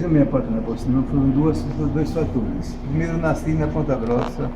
eu me apaixonei por cinema foram dois fatores. Primeiro, eu nasci na Ponta Grossa,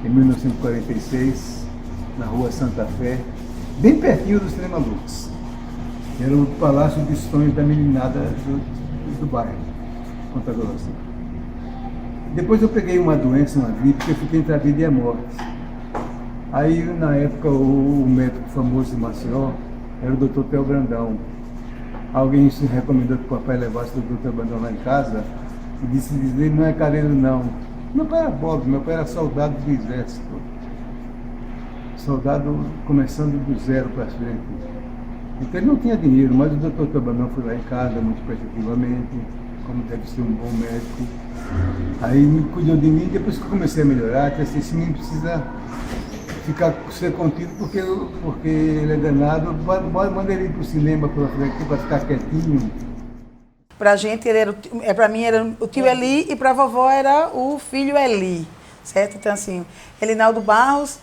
em 1946, na rua Santa Fé, bem pertinho do Cinema Lux. Era o palácio de sonhos da meninada do bairro, Ponta Grossa. Depois eu peguei uma doença, uma gripe, que eu fiquei entre a vida e a morte. Aí, na época, o médico famoso de Maceió era o Dr. Theo Brandão. Alguém se recomendou que o papai levasse o Dr. Brandão lá em casa e disse, ele não é careiro não. Meu pai era pobre, meu pai era soldado do exército. Soldado começando do zero para frente. Então ele não tinha dinheiro, mas o Dr. Theo Brandão foi lá em casa, muito prestativamente, como deve ser um bom médico. Aí me cuidou de mim, depois que eu comecei a melhorar, disse assim, esse menino precisa ser contido porque ele é danado, manda ele ir para o cinema para ficar quietinho. Pra gente, pra mim era o tio Eli e pra vovó era o filho Eli, certo? Então assim, Elinaldo Barros,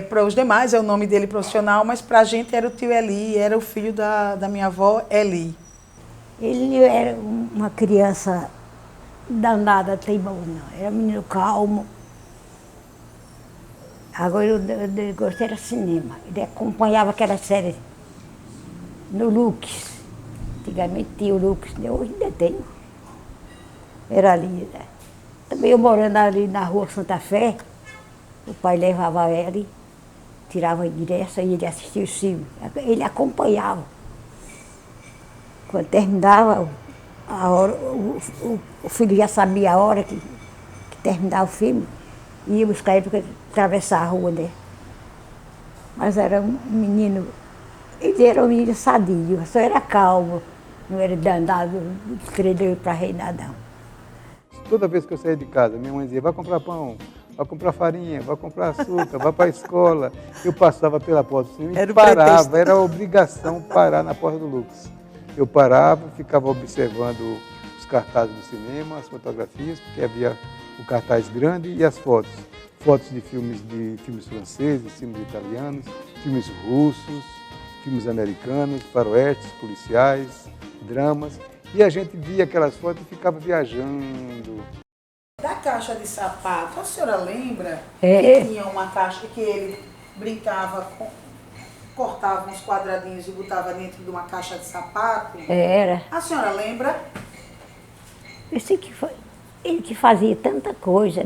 para os demais é o nome dele profissional, mas pra gente era o tio Eli, era o filho da minha avó Eli. Ele era uma criança danada, teimona, era um menino calmo. Agora eu gostei era cinema. Ele acompanhava aquela série no Lux. Antigamente tinha o Lux, hoje ainda tem. Era ali. Né? Também eu morando ali na rua Santa Fé, o pai levava ele, tirava ingresso e ele assistia o filme. Ele acompanhava. Quando terminava a hora, o filho já sabia a hora que terminava o filme. Ia buscar ele para atravessar a rua, né? Mas era um menino, ele era um menino sadio, só era calmo, não era danado, escreveu para reinar, não. Toda vez que eu saía de casa, minha mãe dizia, vai comprar pão, vai comprar farinha, vai comprar açúcar, vai para a escola. Eu passava pela porta do cinema e parava, era obrigação parar na porta do Lux. Eu parava, ficava observando os cartazes do cinema, as fotografias, porque havia o cartaz grande e as fotos. Fotos de filmes franceses, filmes italianos, filmes russos, filmes americanos, faroestes, policiais, dramas. E a gente via aquelas fotos e ficava viajando. Da caixa de sapato, a senhora lembra É. que tinha uma caixa que ele brincava, cortava uns quadradinhos e botava dentro de uma caixa de sapato? Era. A senhora lembra? Eu sei que foi ele que fazia tanta coisa,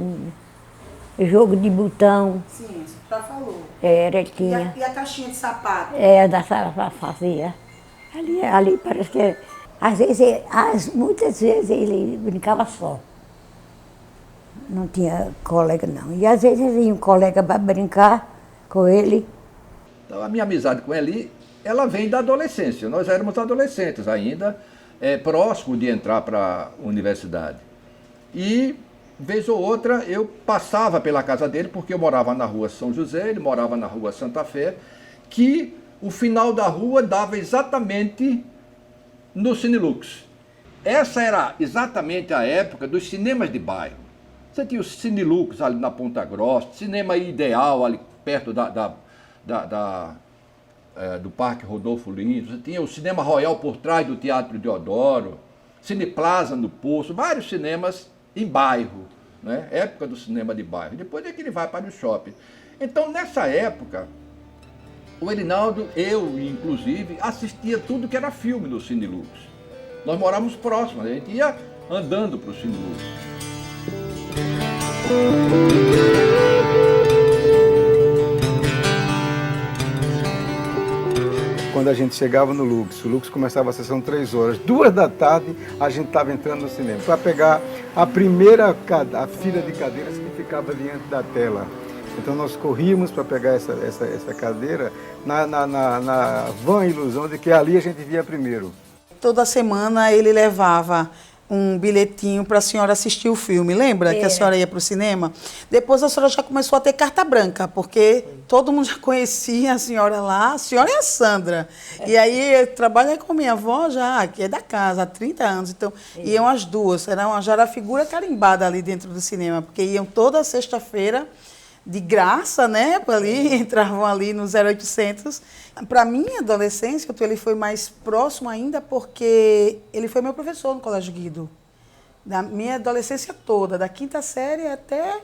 jogo de botão. Sim, já falou. Era, ele tinha. E a caixinha de sapato? Da sala fazia. Ali parece que, às vezes, muitas vezes ele brincava só. Não tinha colega, não. E às vezes vinha um colega para brincar com ele. Então, a minha amizade com Eli, ela vem da adolescência. Nós éramos adolescentes ainda, próximo de entrar para a universidade. E, vez ou outra, eu passava pela casa dele, porque eu morava na rua São José, ele morava na rua Santa Fé, que o final da rua dava exatamente no Cinelux. Essa era exatamente a época dos cinemas de bairro. Você tinha o Cinelux ali na Ponta Grossa, Cinema Ideal ali perto do Parque Rodolfo Lins, você tinha o Cinema Royal por trás do Teatro Deodoro, Cineplaza no Poço, vários cinemas em bairro, né? Época do cinema de bairro. Depois é que ele vai para o shopping. Então, nessa época, o Elinaldo, eu inclusive, assistia tudo que era filme no Cinelux. Nós morávamos próximos, a gente ia andando para o Cinelux. Quando a gente chegava no Lux, o Lux começava a sessão 3 horas, 2 da tarde a gente estava entrando no cinema para pegar a fila de cadeiras que ficava diante da tela. Então nós corríamos para pegar essa cadeira na vã ilusão de que ali a gente via primeiro. Toda semana ele levava um bilhetinho para a senhora assistir o filme, lembra que a senhora ia para o cinema? Depois a senhora já começou a ter carta branca, porque todo mundo já conhecia a senhora lá, a senhora é a Sandra. E aí trabalha com minha avó já, que é da casa, há 30 anos, então iam as duas, já era a figura carimbada ali dentro do cinema, porque iam toda sexta-feira, de graça, né, ali, entravam ali no 0800. Para minha adolescência, ele foi mais próximo ainda porque ele foi meu professor no Colégio Guido. Da minha adolescência toda, da quinta série até,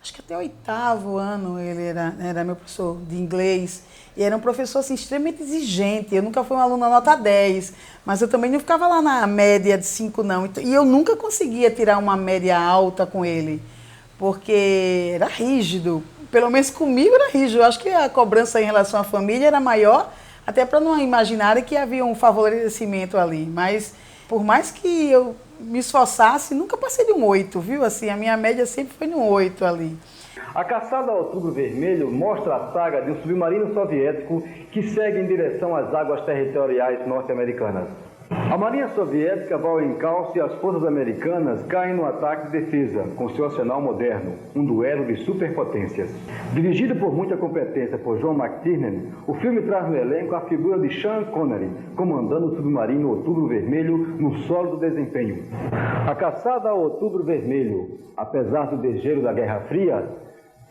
acho que até o 8º ano, ele era meu professor de inglês. E era um professor assim, extremamente exigente. Eu nunca fui uma aluna nota 10, mas eu também não ficava lá na média de 5, não. E eu nunca conseguia tirar uma média alta com ele, porque era rígido. Pelo menos comigo era rígido. Eu acho que a cobrança em relação à família era maior, até para não imaginarem que havia um favorecimento ali. Mas, por mais que eu me esforçasse, nunca passei de um 8, viu? Assim, a minha média sempre foi no 8 ali. A caçada ao Outubro Vermelho mostra a saga de um submarino soviético que segue em direção às águas territoriais norte-americanas. A Marinha Soviética vai ao encalço e as forças americanas caem no ataque de defesa, com seu arsenal moderno, um duelo de superpotências. Dirigido por muita competência por John McTiernan, o filme traz no elenco a figura de Sean Connery, comandando o submarino Outubro Vermelho no sólido desempenho. A caçada ao Outubro Vermelho, apesar do degelo da Guerra Fria,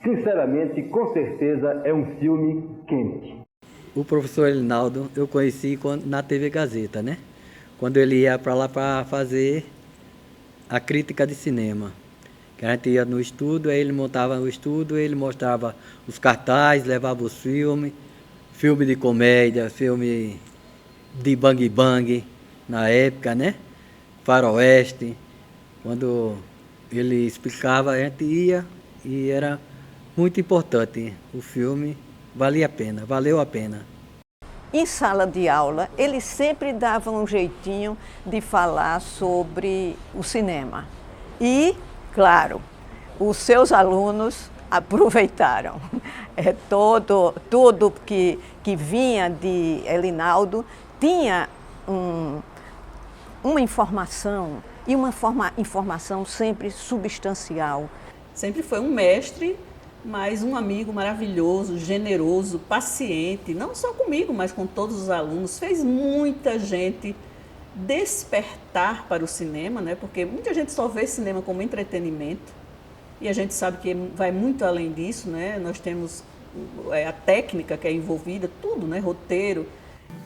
sinceramente, com certeza, é um filme quente. O professor Elinaldo eu conheci na TV Gazeta, né? Quando ele ia para lá para fazer a crítica de cinema. Que a gente ia no estúdio, aí ele montava o estúdio, ele mostrava os cartazes, levava os filmes, filme de comédia, filme de bang bang na época, né? Faroeste. Quando ele explicava, a gente ia e era muito importante. O filme valia a pena, valeu a pena. Em sala de aula, ele sempre dava um jeitinho de falar sobre o cinema. E, claro, os seus alunos aproveitaram. Tudo que vinha de Elinaldo tinha uma informação, e uma informação sempre substancial. Sempre foi um mestre, mas um amigo maravilhoso, generoso, paciente, não só comigo, mas com todos os alunos. Fez muita gente despertar para o cinema, né? Porque muita gente só vê cinema como entretenimento, e a gente sabe que vai muito além disso, né? Nós temos a técnica que é envolvida, tudo, né? Roteiro.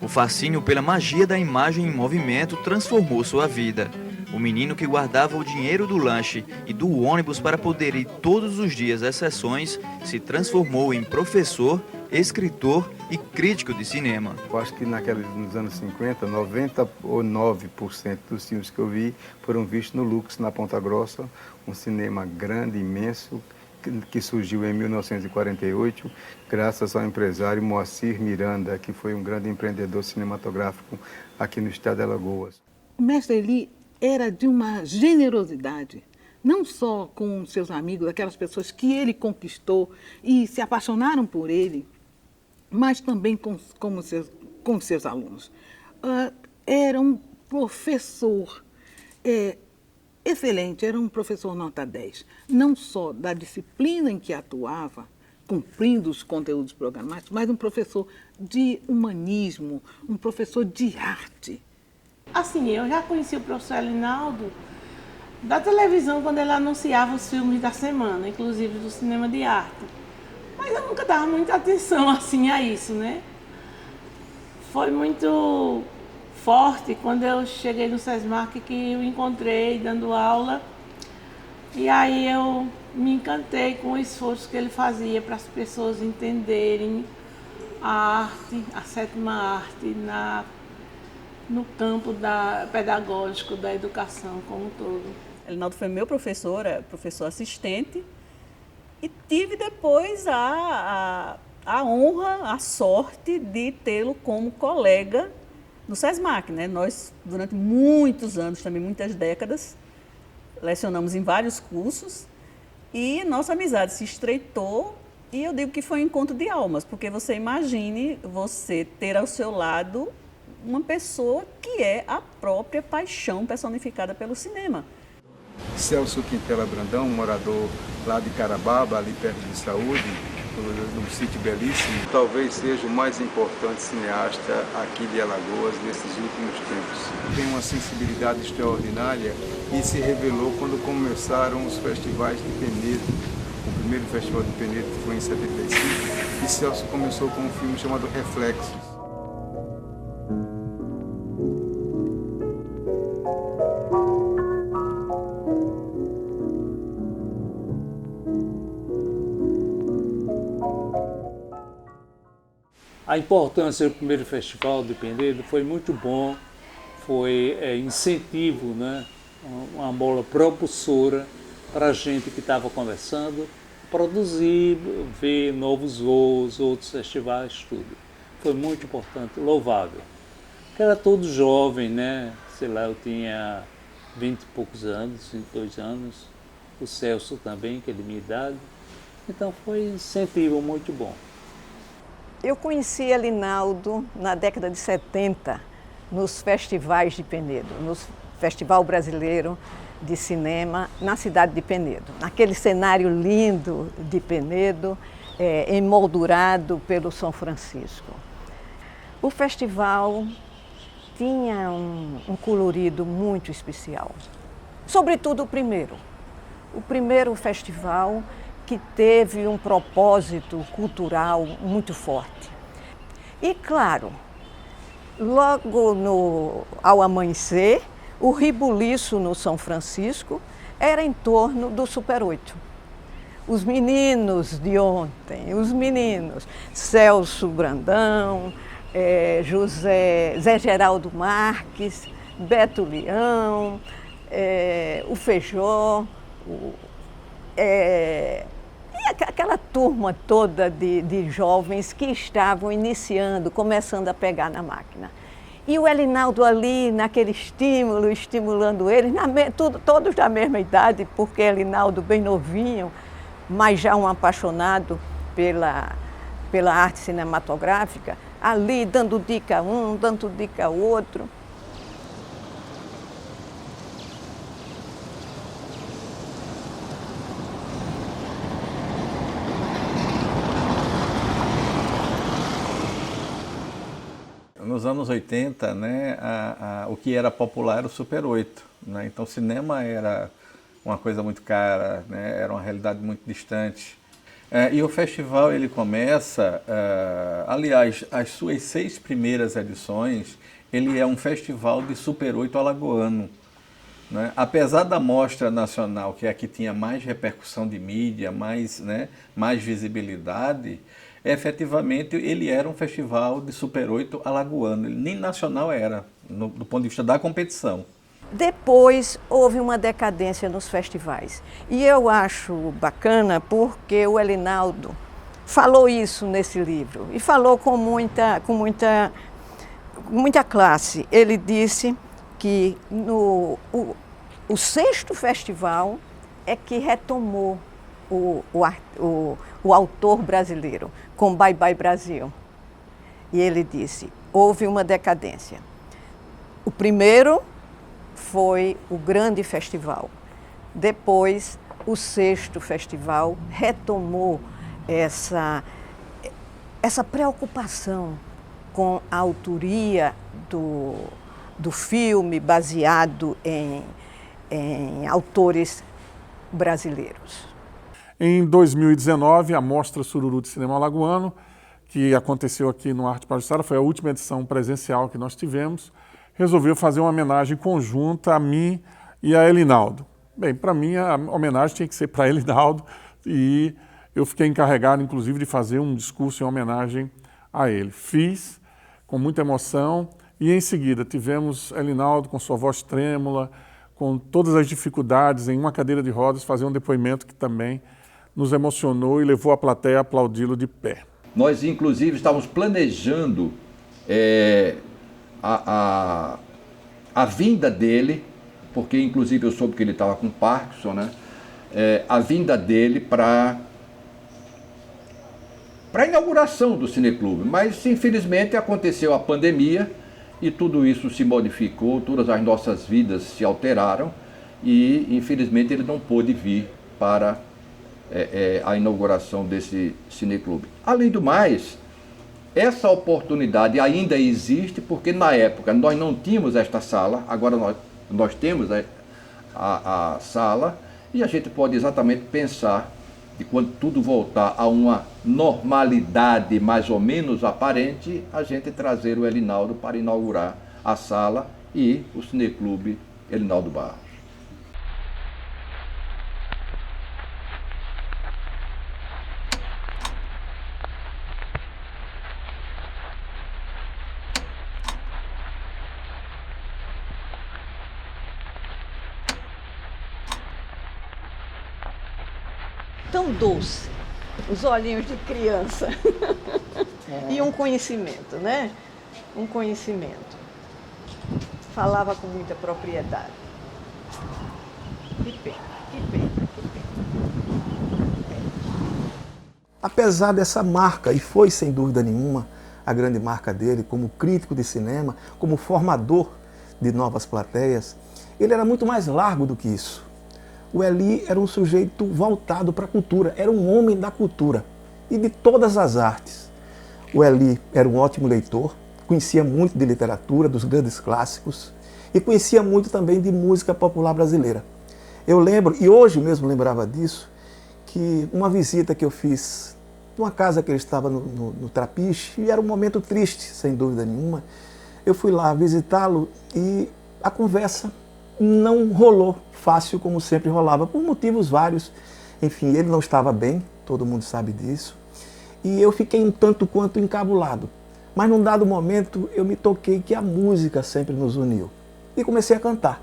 O fascínio pela magia da imagem em movimento transformou sua vida. O menino que guardava o dinheiro do lanche e do ônibus para poder ir todos os dias às sessões se transformou em professor, escritor e crítico de cinema. Eu acho que nos anos 50, 99% dos filmes que eu vi foram vistos no Lux, na Ponta Grossa, um cinema grande, imenso, que surgiu em 1948, graças ao empresário Moacir Miranda, que foi um grande empreendedor cinematográfico aqui no estado de Alagoas. O mestre Eli era de uma generosidade, não só com seus amigos, aquelas pessoas que ele conquistou e se apaixonaram por ele, mas também com seus alunos. Era um professor excelente, era um professor nota 10, não só da disciplina em que atuava, cumprindo os conteúdos programáticos, mas um professor de humanismo, um professor de arte. Assim, eu já conheci o professor Elinaldo da televisão, quando ele anunciava os filmes da semana, inclusive do cinema de arte. Mas eu nunca dava muita atenção assim a isso, né? Foi muito forte quando eu cheguei no SESMAC, que eu encontrei dando aula, e aí eu me encantei com o esforço que ele fazia para as pessoas entenderem a arte, a sétima arte, no campo pedagógico da educação como um todo. Elinaldo foi meu professor assistente, e tive depois a honra, a sorte de tê-lo como colega no SESMAC, né? Nós, durante muitos anos, também muitas décadas, lecionamos em vários cursos, e nossa amizade se estreitou, e eu digo que foi um encontro de almas, porque você imagine você ter ao seu lado uma pessoa que é a própria paixão personificada pelo cinema. Celso Quintela Brandão, morador lá de Carababa, ali perto de Saúde, num sítio belíssimo, talvez seja o mais importante cineasta aqui de Alagoas nesses últimos tempos. Tem uma sensibilidade extraordinária e se revelou quando começaram os festivais de Penedo. O primeiro festival de Penedo foi em 75, e Celso começou com um filme chamado Reflexos. A importância do primeiro festival de Penedo foi muito bom, foi incentivo, né? Uma bola propulsora para a gente que estava começando, produzir, ver novos voos, outros festivais, tudo. Foi muito importante, louvável. Porque era todo jovem, né? Sei lá, eu tinha 20 e poucos anos, 22 anos, o Celso também, que é de minha idade. Então foi um incentivo muito bom. Eu conheci Elinaldo na década de 70, nos festivais de Penedo, no Festival Brasileiro de Cinema, na cidade de Penedo. Naquele cenário lindo de Penedo, emoldurado pelo São Francisco. O festival tinha um colorido muito especial. Sobretudo o primeiro festival que teve um propósito cultural muito forte. E, claro, logo ao amanhecer, o ribuliço no São Francisco era em torno do Super 8. Os meninos de ontem, Celso Brandão, Zé Geraldo Marques, Beto Leão, o Feijó, e aquela turma toda de jovens que estavam iniciando, começando a pegar na máquina. E o Elinaldo ali, naquele estímulo, estimulando eles, todos da mesma idade, porque Elinaldo bem novinho, mas já um apaixonado pela arte cinematográfica, ali dando dica a um, dando dica ao outro. Nos anos 80, né, o que era popular era o Super 8. Né? Então o cinema era uma coisa muito cara, né? Era uma realidade muito distante. E o festival ele começa, aliás, as suas 6 primeiras edições, ele é um festival de Super 8 alagoano. Né? Apesar da mostra nacional, que é a que tinha mais repercussão de mídia, mais visibilidade, efetivamente ele era um festival de Super 8 alagoano, ele nem nacional era, do ponto de vista da competição. Depois houve uma decadência nos festivais. E eu acho bacana porque o Elinaldo falou isso nesse livro e falou com muita classe. Ele disse que o 6º festival é que retomou o autor brasileiro, com Bye Bye Brasil. E ele disse, houve uma decadência. O primeiro foi o grande festival. Depois, o 6º festival retomou essa preocupação com a autoria do filme baseado em autores brasileiros. Em 2019, a Mostra Sururu de Cinema Alagoano, que aconteceu aqui no Arte Pajuçara, foi a última edição presencial que nós tivemos, resolveu fazer uma homenagem conjunta a mim e a Elinaldo. Bem, para mim a homenagem tinha que ser para Elinaldo e eu fiquei encarregado, inclusive, de fazer um discurso em homenagem a ele. Fiz com muita emoção e em seguida tivemos Elinaldo com sua voz trêmula, com todas as dificuldades, em uma cadeira de rodas, fazer um depoimento que também nos emocionou e levou a plateia a aplaudi-lo de pé. Nós, inclusive, estávamos planejando a vinda dele, porque, inclusive, eu soube que ele estava com Parkinson, né? A vinda dele para a inauguração do Cineclube. Mas, infelizmente, aconteceu a pandemia e tudo isso se modificou, todas as nossas vidas se alteraram e, infelizmente, ele não pôde vir para a inauguração desse Cineclube. Além do mais, essa oportunidade ainda existe porque na época nós não tínhamos esta sala, agora nós temos a sala e a gente pode exatamente pensar de quando tudo voltar a uma normalidade mais ou menos aparente, a gente trazer o Elinaldo para inaugurar a sala e o Cineclube Elinaldo Barros. tão doce, os olhinhos de criança. E um conhecimento, né? Um conhecimento. Falava com muita propriedade. Que pena, que pena, que pena. Apesar dessa marca, e foi sem dúvida nenhuma a grande marca dele como crítico de cinema, como formador de novas plateias, ele era muito mais largo do que isso. O Eli era um sujeito voltado para a cultura, era um homem da cultura e de todas as artes. O Eli era um ótimo leitor, conhecia muito de literatura, dos grandes clássicos e conhecia muito também de música popular brasileira. Eu lembro, e hoje mesmo lembrava disso, que uma visita que eu fiz numa casa que ele estava no Trapiche, e era um momento triste, sem dúvida nenhuma, eu fui lá visitá-lo e a conversa não rolou fácil como sempre rolava, por motivos vários. Enfim, ele não estava bem, todo mundo sabe disso, e eu fiquei um tanto quanto encabulado. Mas num dado momento eu me toquei que a música sempre nos uniu e comecei a cantar.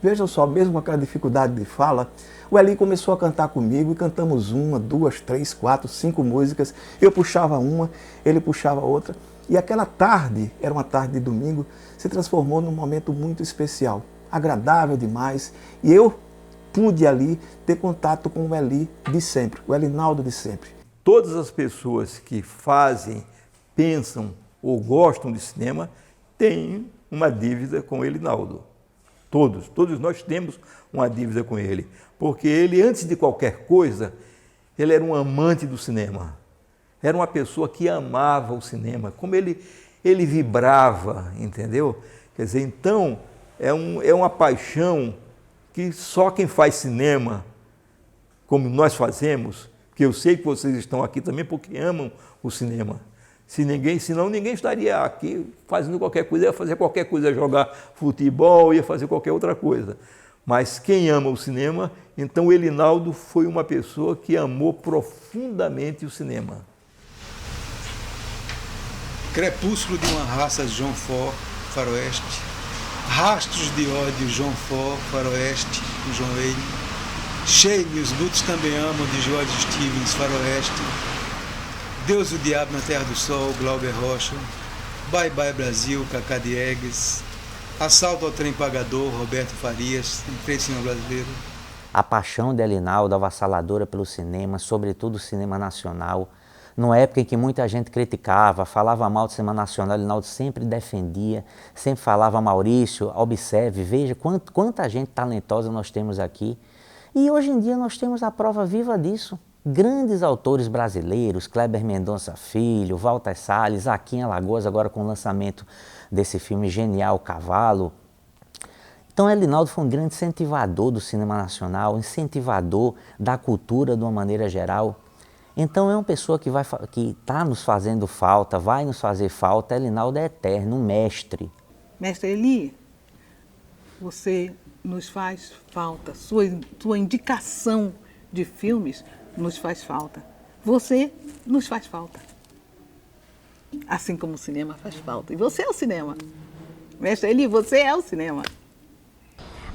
Vejam só, mesmo com aquela dificuldade de fala, o Eli começou a cantar comigo e cantamos 1, 2, 3, 4, 5 músicas. Eu puxava uma, ele puxava outra. E aquela tarde, era uma tarde de domingo, se transformou num momento muito especial, agradável demais. E eu pude ali ter contato com o Eli de sempre, o Elinaldo de sempre. Todas as pessoas que fazem, pensam ou gostam de cinema têm uma dívida com o Elinaldo. Todos nós temos uma dívida com ele, porque ele, antes de qualquer coisa, ele era um amante do cinema. Era uma pessoa que amava o cinema, como ele vibrava, entendeu? Quer dizer, então, é uma paixão que só quem faz cinema, como nós fazemos, que eu sei que vocês estão aqui também porque amam o cinema. Senão ninguém estaria aqui fazendo qualquer coisa, ia fazer qualquer coisa, ia jogar futebol, ia fazer qualquer outra coisa. Mas quem ama o cinema, então o Elinaldo foi uma pessoa que amou profundamente o cinema. Crepúsculo de uma raça, John Ford, Faroeste. Rastros de ódio, John Ford, Faroeste, John Wayne. Shane, os lutos também amam, de George Stevens, Faroeste. Deus e o Diabo na Terra do Sol, Glauber Rocha. Bye Bye Brasil, Cacá Diegues. Assalto ao Trem Pagador, Roberto Farias, em cinema brasileiro. A paixão de Elinaldo, avassaladora pelo cinema, sobretudo o cinema nacional. Numa época em que muita gente criticava, falava mal do cinema nacional, Elinaldo sempre defendia, sempre falava: Maurício, observe, veja quanta gente talentosa nós temos aqui. E hoje em dia nós temos a prova viva disso. Grandes autores brasileiros, Kleber Mendonça Filho, Walter Salles, aqui em Alagoas, agora com o lançamento desse filme genial, Cavalo. Então, Elinaldo foi um grande incentivador do cinema nacional, incentivador da cultura de uma maneira geral. Então, é uma pessoa que está nos fazendo falta, vai nos fazer falta. Elinaldo é eterno, um mestre. Mestre Eli, você nos faz falta, sua indicação de filmes nos faz falta. Você nos faz falta. Assim como o cinema faz falta. E você é o cinema. Mestre Eli, você é o cinema.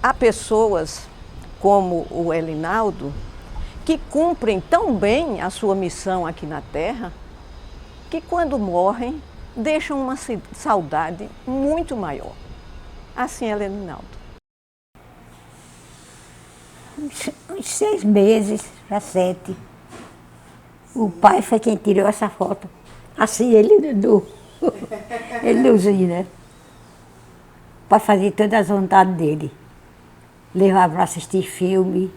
Há pessoas como o Elinaldo que cumprem tão bem a sua missão aqui na Terra que quando morrem deixam uma saudade muito maior. Assim é Elinaldo. Uns 6 meses, para 7. O pai foi quem tirou essa foto. Assim, ele não usia, né? Para fazer todas as vontades dele. Levar para assistir filme.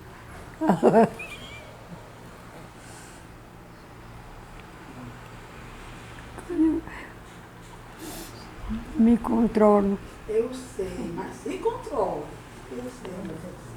Me controlo. Eu sei, mas se controlo. Eu sei.